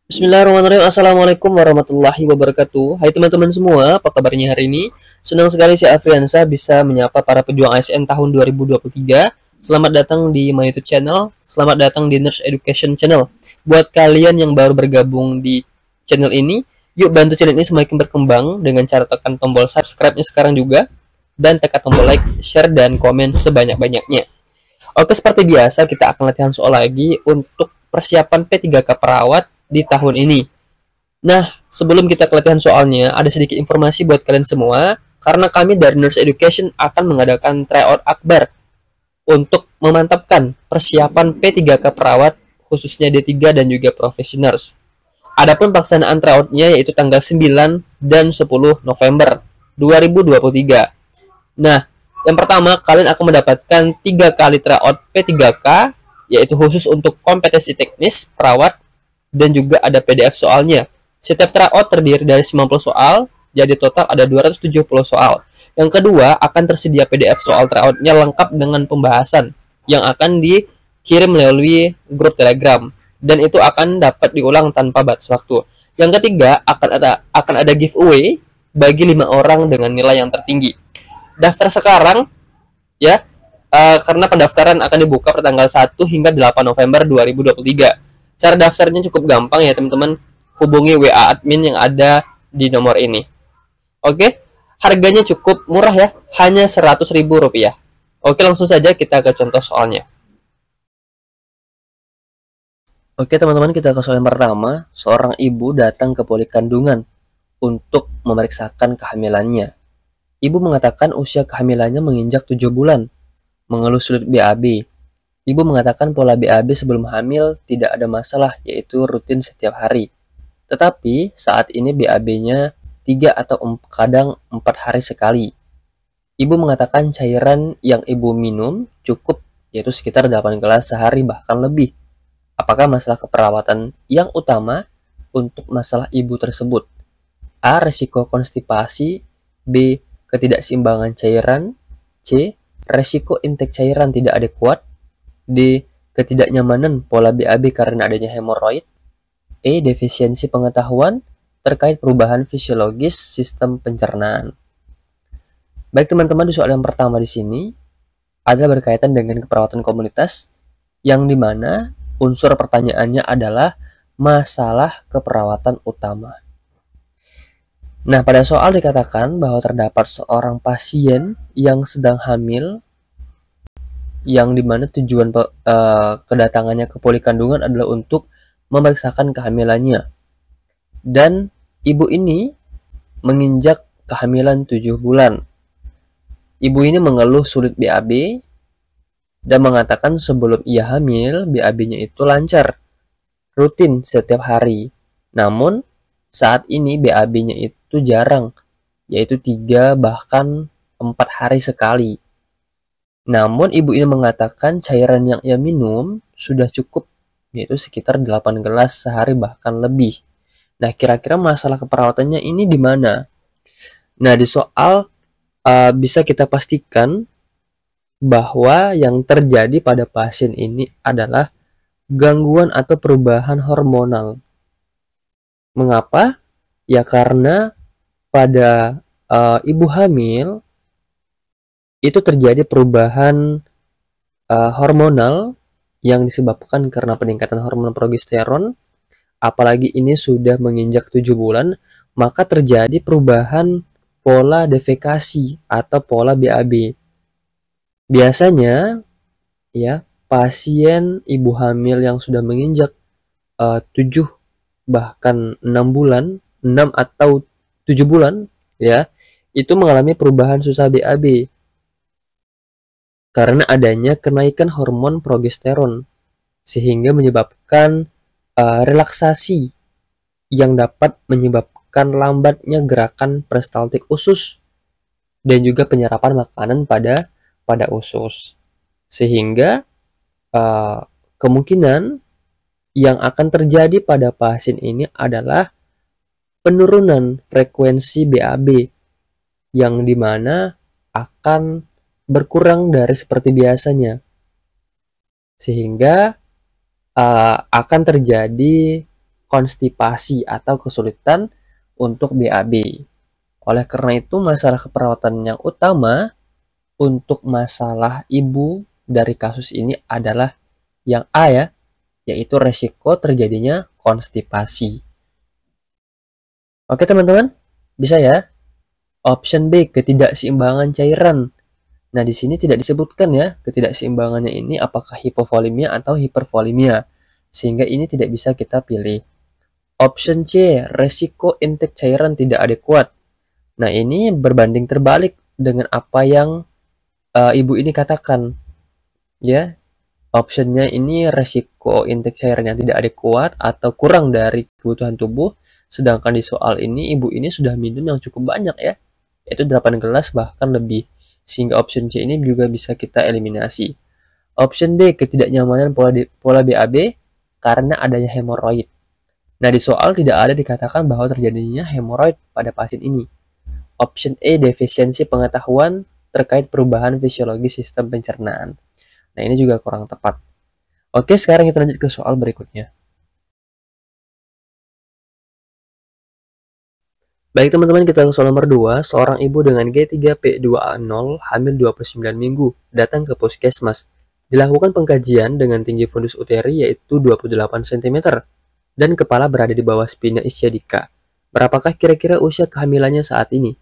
Bismillahirrahmanirrahim. Assalamualaikum warahmatullahi wabarakatuh. Hai teman-teman semua, apa kabarnya hari ini? Senang sekali si Afriansa bisa menyapa para pejuang ASN tahun 2023. Selamat datang di my YouTube channel. Selamat datang di Nurse Education Channel. Buat kalian yang baru bergabung di channel ini, yuk bantu channel ini semakin berkembang dengan cara tekan tombol subscribe-nya sekarang juga dan tekan tombol like, share, dan komen sebanyak-banyaknya. Oke, seperti biasa kita akan latihan soal lagi untuk persiapan P3K perawat di tahun ini. Nah, sebelum kita ke latihan soalnya, ada sedikit informasi buat kalian semua, karena kami dari Nurse Education akan mengadakan tryout akbar untuk memantapkan persiapan P3K perawat, khususnya D3 dan juga professionals. Adapun pelaksanaan tryoutnya yaitu tanggal 9 dan 10 November 2023. Nah, yang pertama, kalian akan mendapatkan 3 kali tryout P3K, yaitu khusus untuk kompetensi teknis perawat, dan juga ada PDF soalnya. Setiap tryout terdiri dari 90 soal, jadi total ada 270 soal. Yang kedua, akan tersedia PDF soal tryoutnya lengkap dengan pembahasan yang akan dikirim melalui grup Telegram, dan itu akan dapat diulang tanpa batas waktu. Yang ketiga, akan ada giveaway bagi 5 orang dengan nilai yang tertinggi. Daftar sekarang ya, karena pendaftaran akan dibuka pada tanggal 1 hingga 8 November 2023. Cara daftarnya cukup gampang ya teman-teman. Hubungi WA admin yang ada di nomor ini. Oke, harganya cukup murah ya, hanya Rp100.000. Oke, langsung saja kita ke contoh soalnya. Oke teman-teman, kita ke soal yang pertama. Seorang ibu datang ke poli kandungan untuk memeriksakan kehamilannya. Ibu mengatakan usia kehamilannya menginjak 7 bulan, mengeluh sulit BAB. Ibu mengatakan pola BAB sebelum hamil tidak ada masalah, yaitu rutin setiap hari. Tetapi saat ini BAB-nya 3 atau kadang 4 hari sekali. Ibu mengatakan cairan yang ibu minum cukup, yaitu sekitar 8 gelas sehari bahkan lebih. Apakah masalah keperawatan yang utama untuk masalah ibu tersebut? A. Resiko konstipasi. B. Ketidakseimbangan cairan. C. Resiko intake cairan tidak adekuat. D. Ketidaknyamanan pola BAB karena adanya hemoroid. E. Defisiensi pengetahuan terkait perubahan fisiologis sistem pencernaan. Baik teman-teman, di soal yang pertama di sini adalah berkaitan dengan keperawatan komunitas, yang dimana unsur pertanyaannya adalah masalah keperawatan utama. Nah, pada soal dikatakan bahwa terdapat seorang pasien yang sedang hamil, yang dimana tujuan kedatangannya ke poli kandungan adalah untuk memeriksakan kehamilannya. Dan ibu ini menginjak kehamilan 7 bulan. Ibu ini mengeluh sulit BAB dan mengatakan sebelum ia hamil, BAB-nya itu lancar, rutin setiap hari. Namun, saat ini BAB-nya itu jarang, yaitu 3 bahkan 4 hari sekali. Namun ibu ini mengatakan cairan yang ia minum sudah cukup, yaitu sekitar 8 gelas sehari bahkan lebih. Nah, kira-kira masalah keperawatannya ini di mana? Nah, di soal bisa kita pastikan bahwa yang terjadi pada pasien ini adalah gangguan atau perubahan hormonal. Mengapa? Ya karena pada ibu hamil itu terjadi perubahan hormonal yang disebabkan karena peningkatan hormon progesteron, apalagi ini sudah menginjak 7 bulan, maka terjadi perubahan pola defekasi atau pola BAB. Biasanya ya, pasien ibu hamil yang sudah menginjak 7 bahkan 6 bulan, 6 atau 7 bulan ya, itu mengalami perubahan susah BAB karena adanya kenaikan hormon progesteron, sehingga menyebabkan relaksasi yang dapat menyebabkan lambatnya gerakan peristaltik usus dan juga penyerapan makanan pada usus, sehingga kemungkinan yang akan terjadi pada pasien ini adalah penurunan frekuensi BAB yang dimana akan berkurang dari seperti biasanya, sehingga akan terjadi konstipasi atau kesulitan untuk BAB. Oleh karena itu, masalah keperawatan yang utama untuk masalah ibu dari kasus ini adalah yang A ya, yaitu resiko terjadinya konstipasi. Oke teman-teman, bisa ya? Option B, ketidakseimbangan cairan. Nah, di sini tidak disebutkan ya, ketidakseimbangannya ini apakah hipovolemia atau hipervolemia, sehingga ini tidak bisa kita pilih. Option C, resiko intake cairan tidak adekuat. Nah, ini berbanding terbalik dengan apa yang ibu ini katakan. Ya, optionnya ini resiko intake cairan yang tidak adekuat atau kurang dari kebutuhan tubuh, sedangkan di soal ini ibu ini sudah minum yang cukup banyak ya, yaitu 8 gelas bahkan lebih. Sehingga option C ini juga bisa kita eliminasi. Option D, ketidaknyamanan pola BAB karena adanya hemoroid. Nah, di soal tidak ada dikatakan bahwa terjadinya hemoroid pada pasien ini. Option E, defisiensi pengetahuan terkait perubahan fisiologi sistem pencernaan. Nah, ini juga kurang tepat. Oke, sekarang kita lanjut ke soal berikutnya. Baik teman-teman, kita ke soal nomor 2. Seorang ibu dengan G3P2A0 hamil 29 minggu datang ke puskesmas. Dilakukan pengkajian dengan tinggi fundus uteri yaitu 28 cm dan kepala berada di bawah spina ischiadica. Berapakah kira-kira usia kehamilannya saat ini?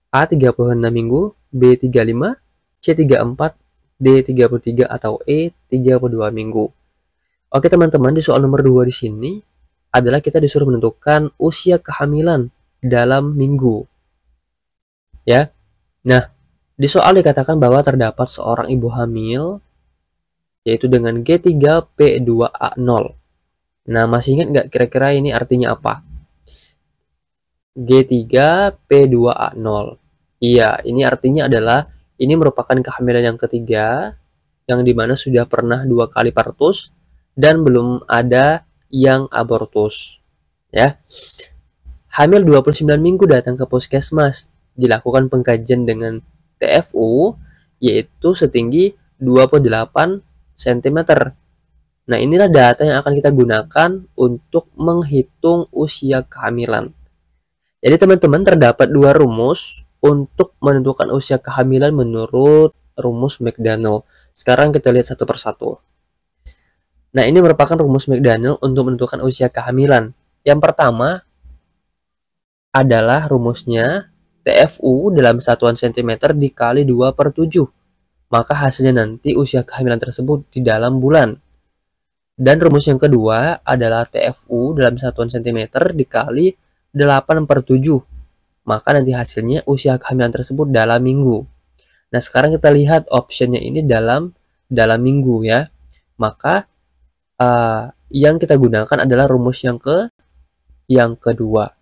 A 36 minggu, B 35, C 34, D 33 atau E 32 minggu. Oke teman-teman, di soal nomor 2 di sini adalah kita disuruh menentukan usia kehamilan dalam minggu. Ya. Nah, di soal dikatakan bahwa terdapat seorang ibu hamil yaitu dengan G3P2A0. Nah, masih ingat nggak kira-kira ini artinya apa? G3P2A0. Iya, ini artinya adalah ini merupakan kehamilan yang ketiga yang dimana sudah pernah 2 kali partus dan belum ada yang abortus. Ya. Hamil 29 minggu datang ke puskesmas, dilakukan pengkajian dengan TFU yaitu setinggi 28 cm. Nah, inilah data yang akan kita gunakan untuk menghitung usia kehamilan. Jadi teman-teman, terdapat 2 rumus untuk menentukan usia kehamilan menurut rumus McDaniel. Sekarang kita lihat satu persatu. Nah, ini merupakan rumus McDaniel untuk menentukan usia kehamilan. Yang pertama adalah rumusnya TFU dalam satuan cm dikali 2/7. Maka hasilnya nanti usia kehamilan tersebut di dalam bulan. Dan rumus yang kedua adalah TFU dalam satuan cm dikali 8/7. Maka nanti hasilnya usia kehamilan tersebut dalam minggu. Nah, sekarang kita lihat optionnya ini dalam minggu ya. Maka yang kita gunakan adalah rumus yang kedua.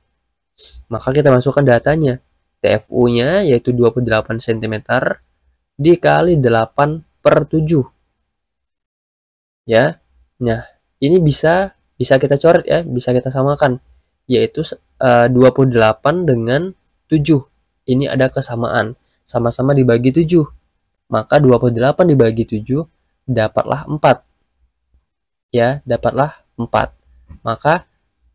Maka kita masukkan datanya. TFU-nya yaitu 28 cm dikali 8/7. Ya. Nah, ini bisa kita coret ya, bisa kita samakan. Yaitu 28 dengan 7. Ini ada kesamaan. Sama-sama dibagi 7. Maka 28 dibagi 7 dapatlah 4. Ya, dapatlah 4. Maka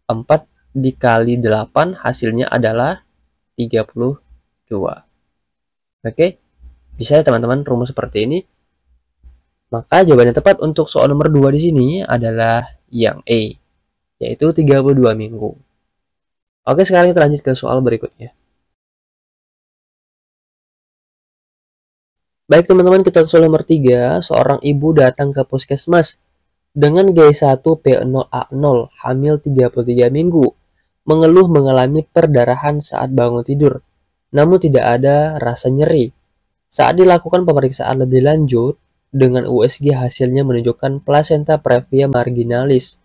4 dikali 8 hasilnya adalah 32. Oke, bisa ya teman-teman rumus seperti ini. Maka jawaban yang tepat untuk soal nomor 2 di sini adalah yang E, yaitu 32 minggu. Oke, sekarang kita lanjut ke soal berikutnya. Baik teman-teman, kita ke soal nomor 3. Seorang ibu datang ke puskesmas dengan G1P0A0 hamil 33 minggu. Mengeluh mengalami perdarahan saat bangun tidur, namun tidak ada rasa nyeri. Saat dilakukan pemeriksaan lebih lanjut, dengan USG hasilnya menunjukkan placenta previa marginalis.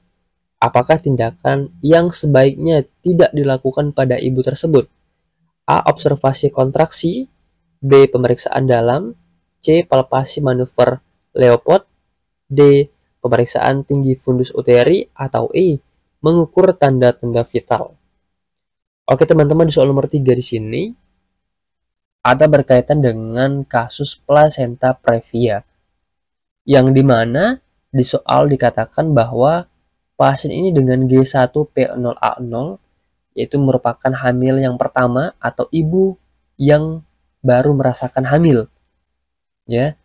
Apakah tindakan yang sebaiknya tidak dilakukan pada ibu tersebut? A. Observasi kontraksi, B. Pemeriksaan dalam, C. Palpasi manuver Leopold, D. Pemeriksaan tinggi fundus uteri, atau E. Mengukur tanda-tanda vital. Oke teman-teman, di soal nomor 3 di sini ada berkaitan dengan kasus placenta previa, yang dimana di soal dikatakan bahwa pasien ini dengan G1P0A0, yaitu merupakan hamil yang pertama atau ibu yang baru merasakan hamil, ya,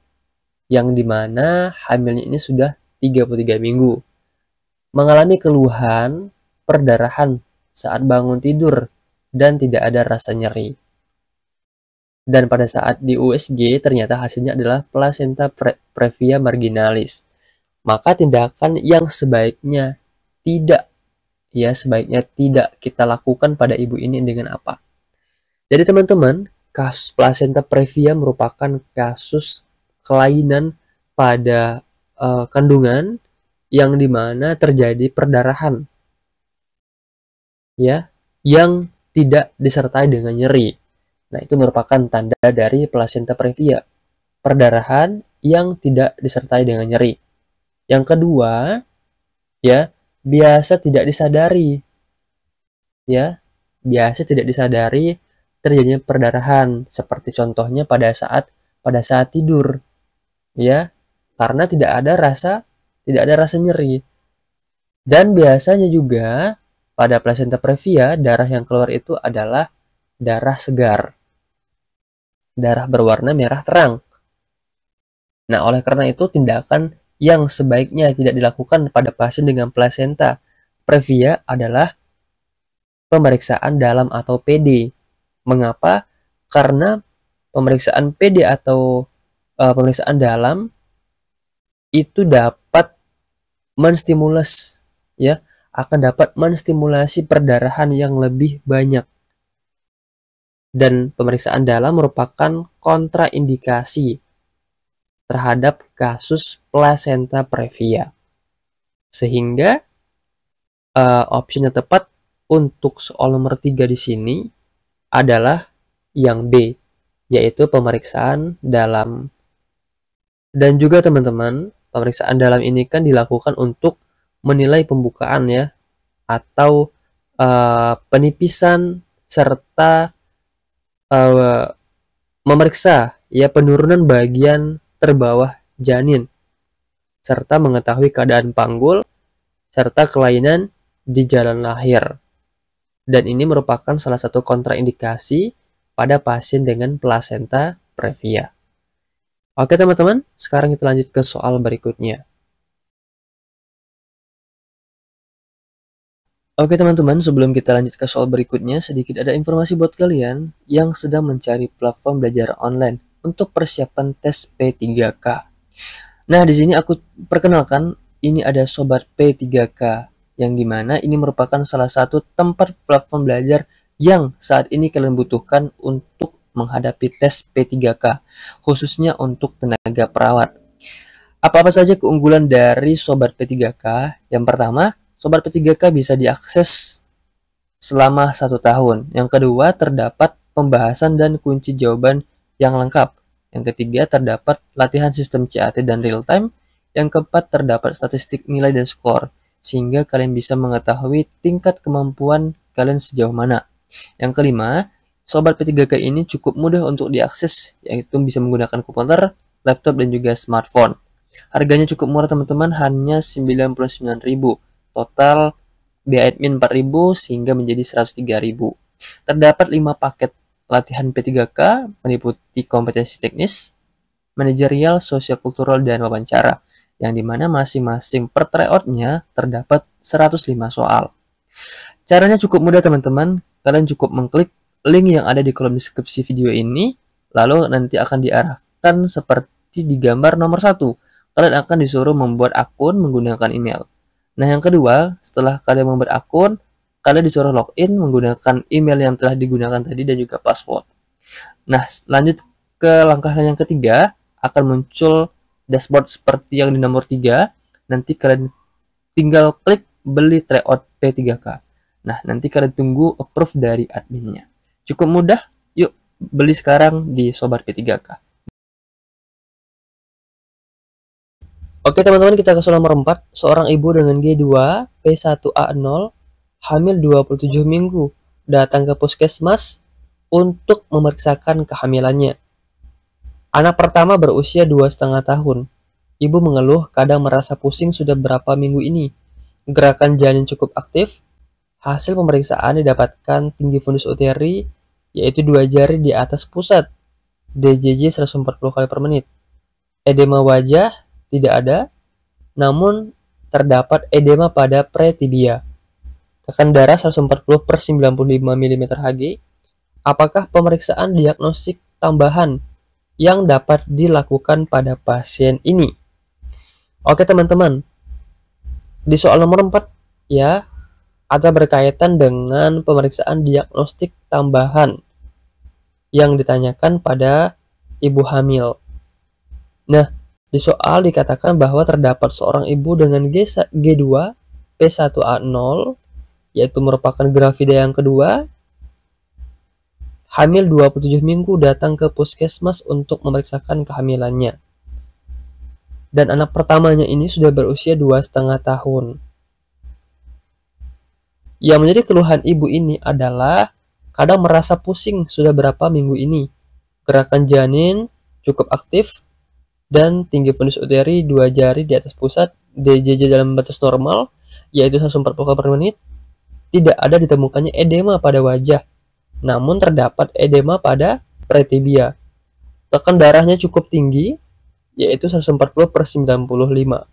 yang dimana hamilnya ini sudah 33 minggu, mengalami keluhan perdarahan saat bangun tidur dan tidak ada rasa nyeri. Dan pada saat di USG ternyata hasilnya adalah placenta previa marginalis. Maka tindakan yang sebaiknya tidak kita lakukan pada ibu ini dengan apa? Jadi teman-teman, kasus placenta previa merupakan kasus kelainan pada kandungan yang dimana terjadi perdarahan, ya, yang tidak disertai dengan nyeri. Nah, itu merupakan tanda dari placenta previa, perdarahan yang tidak disertai dengan nyeri. Yang kedua, ya, biasa tidak disadari, ya, biasa tidak disadari terjadinya perdarahan, seperti contohnya pada saat tidur, ya, karena tidak ada rasa nyeri. Dan biasanya juga pada placenta previa darah yang keluar itu adalah darah segar, darah berwarna merah terang. Nah, oleh karena itu tindakan yang sebaiknya tidak dilakukan pada pasien dengan placenta previa adalah pemeriksaan dalam atau PD. Mengapa? Karena pemeriksaan PD atau pemeriksaan dalam itu dapat menstimulus, ya, akan dapat menstimulasi perdarahan yang lebih banyak. Dan pemeriksaan dalam merupakan kontraindikasi terhadap kasus placenta previa. Sehingga opsi yang tepat untuk soal nomor 3 di sini adalah yang B, yaitu pemeriksaan dalam. Dan juga teman-teman, pemeriksaan dalam ini kan dilakukan untuk menilai pembukaan, ya, atau penipisan serta memeriksa, ya, penurunan bagian terbawah janin, serta mengetahui keadaan panggul, serta kelainan di jalan lahir. Dan ini merupakan salah satu kontraindikasi pada pasien dengan placenta previa. Oke teman-teman, sekarang kita lanjut ke soal berikutnya. Oke teman-teman, sebelum kita lanjut ke soal berikutnya, sedikit ada informasi buat kalian yang sedang mencari platform belajar online untuk persiapan tes P3K. Nah, di sini aku perkenalkan, ini ada Sobat P3K, yang dimana ini merupakan salah satu tempat platform belajar yang saat ini kalian butuhkan untuk menghadapi tes P3K, khususnya untuk tenaga perawat. Apa-apa saja keunggulan dari Sobat P3K? Yang pertama, Sobat P3K bisa diakses selama 1 tahun. Yang kedua, terdapat pembahasan dan kunci jawaban yang lengkap. Yang ketiga, terdapat latihan sistem CAT dan real time. Yang keempat, terdapat statistik nilai dan skor, sehingga kalian bisa mengetahui tingkat kemampuan kalian sejauh mana. Yang kelima, Sobat P3K ini cukup mudah untuk diakses, yaitu bisa menggunakan komputer, laptop, dan juga smartphone. Harganya cukup murah teman-teman, hanya 99.000. Total biaya admin 4.000 sehingga menjadi 103.000. Terdapat 5 paket latihan P3K meliputi kompetensi teknis, manajerial, sosial-kultural, dan wawancara, yang dimana masing-masing per tryout-nya terdapat 105 soal. Caranya cukup mudah teman-teman, kalian cukup mengklik link yang ada di kolom deskripsi video ini, lalu nanti akan diarahkan seperti di gambar nomor 1. Kalian akan disuruh membuat akun menggunakan email. Nah, yang kedua, setelah kalian membuat akun, kalian disuruh login menggunakan email yang telah digunakan tadi dan juga password. Nah, lanjut ke langkah yang ketiga, akan muncul dashboard seperti yang di nomor 3. Nanti kalian tinggal klik beli tryout P3K. Nah, nanti kalian tunggu approve dari adminnya. Cukup mudah, yuk beli sekarang di Sobat P3K. Oke teman-teman, kita ke soal nomor 4. Seorang ibu dengan G2P1A0 hamil 27 minggu datang ke puskesmas untuk memeriksakan kehamilannya. Anak pertama berusia 2,5 tahun. Ibu mengeluh kadang merasa pusing sudah berapa minggu ini. gerakan janin cukup aktif, hasil pemeriksaan didapatkan tinggi fundus uteri yaitu 2 jari di atas pusat, DJJ 140 kali per menit. Edema wajah tidak ada, namun terdapat edema pada pretibia. Tekan darah 140 per 95 mm Hg. Apakah pemeriksaan diagnostik tambahan yang dapat dilakukan pada pasien ini? Oke teman-teman, di soal nomor 4 ya, ada berkaitan dengan pemeriksaan diagnostik tambahan yang ditanyakan pada ibu hamil. Nah, di soal dikatakan bahwa terdapat seorang ibu dengan G2 P1A0, yaitu merupakan gravida yang kedua, hamil 27 minggu datang ke puskesmas untuk memeriksakan kehamilannya. Dan anak pertamanya ini sudah berusia 2,5 tahun. Yang menjadi keluhan ibu ini adalah kadang merasa pusing sudah berapa minggu ini. Gerakan janin cukup aktif dan tinggi fundus uteri 2 jari di atas pusat, DJJ dalam batas normal yaitu 140 kali per menit. Tidak ada ditemukannya edema pada wajah, namun terdapat edema pada pretibia. Tekan darahnya cukup tinggi yaitu 140 per 95.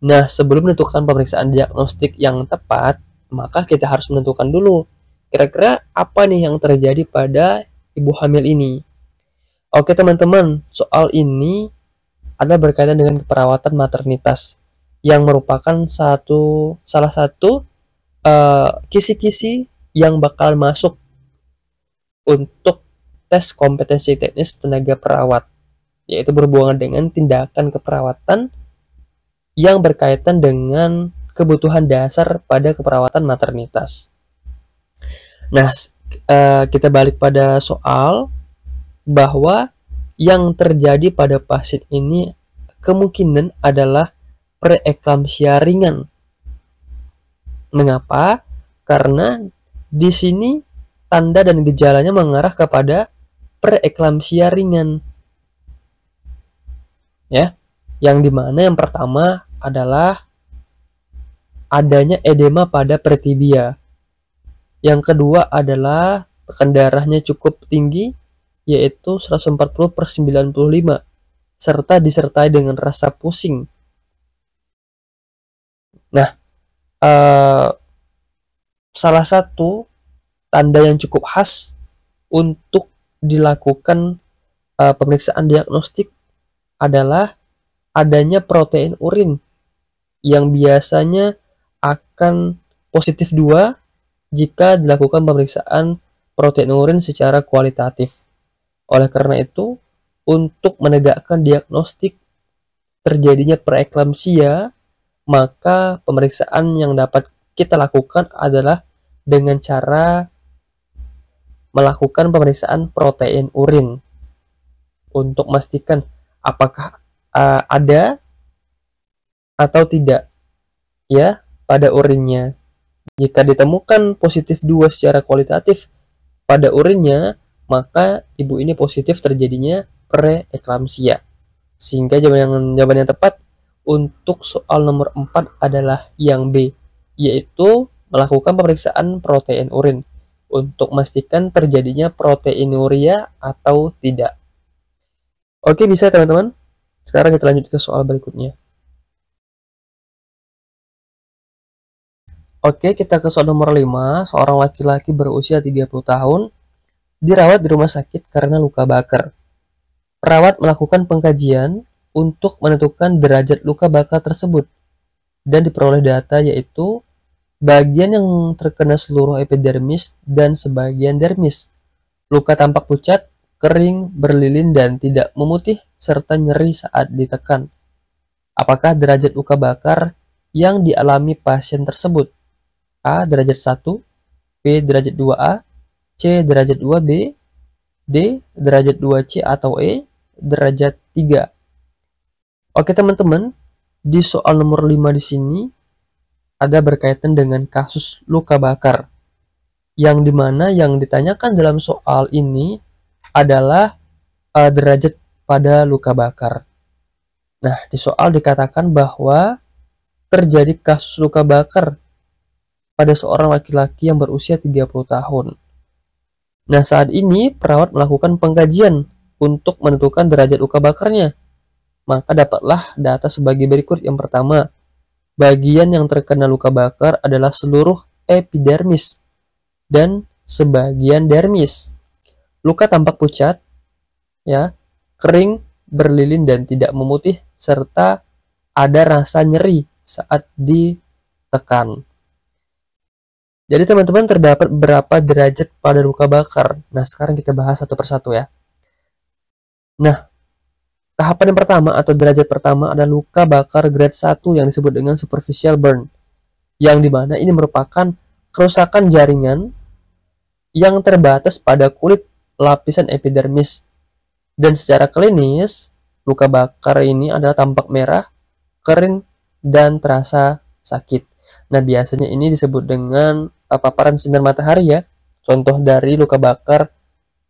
Nah, sebelum menentukan pemeriksaan diagnostik yang tepat, maka kita harus menentukan dulu kira-kira apa nih yang terjadi pada ibu hamil ini. Oke teman-teman, soal ini ada berkaitan dengan keperawatan maternitas yang merupakan salah satu kisi-kisi yang bakal masuk untuk tes kompetensi teknis tenaga perawat, yaitu berhubungan dengan tindakan keperawatan yang berkaitan dengan kebutuhan dasar pada keperawatan maternitas. Nah, kita balik pada soal bahwa yang terjadi pada pasien ini kemungkinan adalah preeklamsia ringan. Mengapa? Karena di sini tanda dan gejalanya mengarah kepada preeklamsia ringan. Ya, yang dimana yang pertama adalah adanya edema pada pretibia. Yang kedua adalah tekan darahnya cukup tinggi yaitu 140 per 95 serta disertai dengan rasa pusing. Nah, salah satu tanda yang cukup khas untuk dilakukan pemeriksaan diagnostik adalah adanya protein urin yang biasanya akan positif 2 jika dilakukan pemeriksaan protein urin secara kualitatif. Oleh karena itu, untuk menegakkan diagnostik terjadinya preeklamsia, maka pemeriksaan yang dapat kita lakukan adalah dengan cara melakukan pemeriksaan protein urin untuk memastikan apakah ada atau tidak ya pada urinnya. Jika ditemukan positif 2 secara kualitatif pada urinnya, maka ibu ini positif terjadinya preeklamsia. Sehingga jawaban yang tepat untuk soal nomor 4 adalah yang B, yaitu melakukan pemeriksaan protein urin untuk memastikan terjadinya proteinuria atau tidak. Oke, bisa teman-teman. Sekarang kita lanjut ke soal berikutnya. Oke, kita ke soal nomor 5. Seorang laki-laki berusia 30 tahun dirawat di rumah sakit karena luka bakar. Perawat melakukan pengkajian untuk menentukan derajat luka bakar tersebut dan diperoleh data yaitu bagian yang terkena seluruh epidermis dan sebagian dermis. Luka tampak pucat, kering, berlilin, dan tidak memutih, serta nyeri saat ditekan. Apakah derajat luka bakar yang dialami pasien tersebut? A. Derajat 1, B. Derajat 2A, C. Derajat 2B, D. Derajat 2C atau E. Derajat 3. Oke teman-teman, di soal nomor 5 di sini ada berkaitan dengan kasus luka bakar, yang dimana yang ditanyakan dalam soal ini adalah derajat pada luka bakar. Nah, di soal dikatakan bahwa terjadi kasus luka bakar pada seorang laki-laki yang berusia 30 tahun. Nah, saat ini perawat melakukan pengkajian untuk menentukan derajat luka bakarnya. Maka dapatlah data sebagai berikut. Yang pertama, bagian yang terkena luka bakar adalah seluruh epidermis dan sebagian dermis. Luka tampak pucat, ya, kering, berlilin dan tidak memutih, serta ada rasa nyeri saat ditekan. Jadi teman-teman, terdapat berapa derajat pada luka bakar? Nah, sekarang kita bahas satu persatu ya. Nah, tahapan yang pertama atau derajat pertama adalah luka bakar grade 1 yang disebut dengan superficial burn. Yang dimana ini merupakan kerusakan jaringan yang terbatas pada kulit lapisan epidermis. Dan secara klinis, luka bakar ini adalah tampak merah, kering, dan terasa sakit. Nah, biasanya ini disebut dengan paparan sinar matahari ya. Contoh dari luka bakar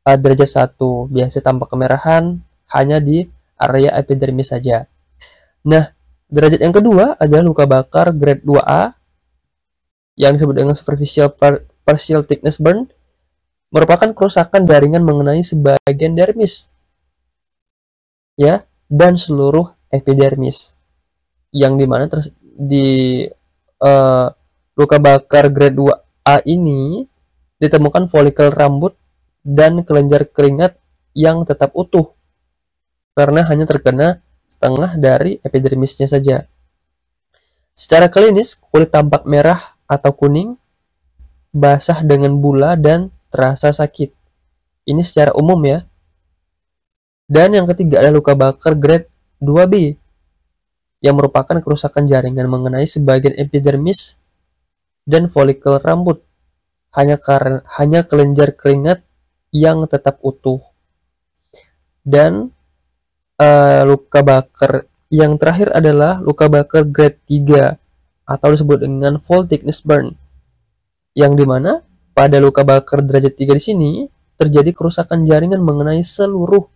derajat 1, biasanya tampak kemerahan hanya di area epidermis saja. Nah, derajat yang kedua adalah luka bakar grade 2A yang disebut dengan superficial partial thickness burn, merupakan kerusakan jaringan mengenai sebagian dermis ya dan seluruh epidermis. Yang dimana di luka bakar grade 2A ini ditemukan folikel rambut dan kelenjar keringat yang tetap utuh karena hanya terkena setengah dari epidermisnya saja. Secara klinis, kulit tampak merah atau kuning, basah dengan bula dan terasa sakit. Ini secara umum ya. Dan yang ketiga adalah luka bakar grade 2B yang merupakan kerusakan jaringan mengenai sebagian epidermis dan folikel rambut, hanya kelenjar keringat yang tetap utuh. Dan luka bakar yang terakhir adalah luka bakar grade 3 atau disebut dengan full thickness burn, yang dimana pada luka bakar derajat 3 di sini terjadi kerusakan jaringan mengenai seluruh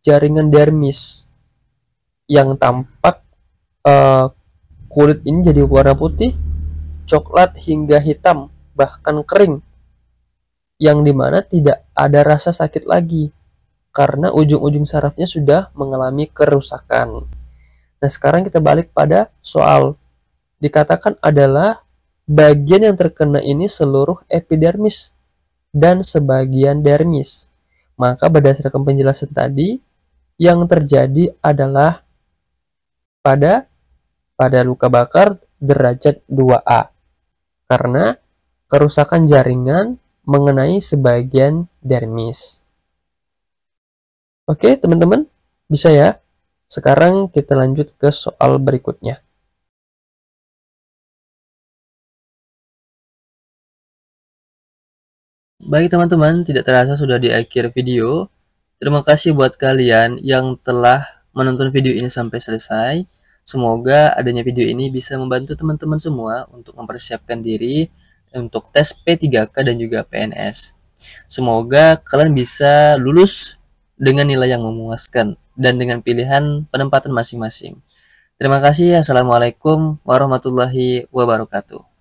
jaringan dermis yang tampak kulit ini jadi warna putih, coklat hingga hitam, bahkan kering, yang dimana tidak ada rasa sakit lagi karena ujung-ujung sarafnya sudah mengalami kerusakan. Nah, sekarang kita balik pada soal. Dikatakan adalah bagian yang terkena ini seluruh epidermis dan sebagian dermis. Maka berdasarkan penjelasan tadi, yang terjadi adalah pada luka bakar derajat 2A karena kerusakan jaringan mengenai sebagian dermis. Oke, teman-teman, bisa ya? Sekarang kita lanjut ke soal berikutnya. Baik teman-teman, tidak terasa sudah di akhir video. Terima kasih buat kalian yang telah menonton video ini sampai selesai. Semoga adanya video ini bisa membantu teman-teman semua untuk mempersiapkan diri untuk tes P3K dan juga PNS. Semoga kalian bisa lulus dengan nilai yang memuaskan dan dengan pilihan penempatan masing-masing. Terima kasih. Assalamualaikum warahmatullahi wabarakatuh.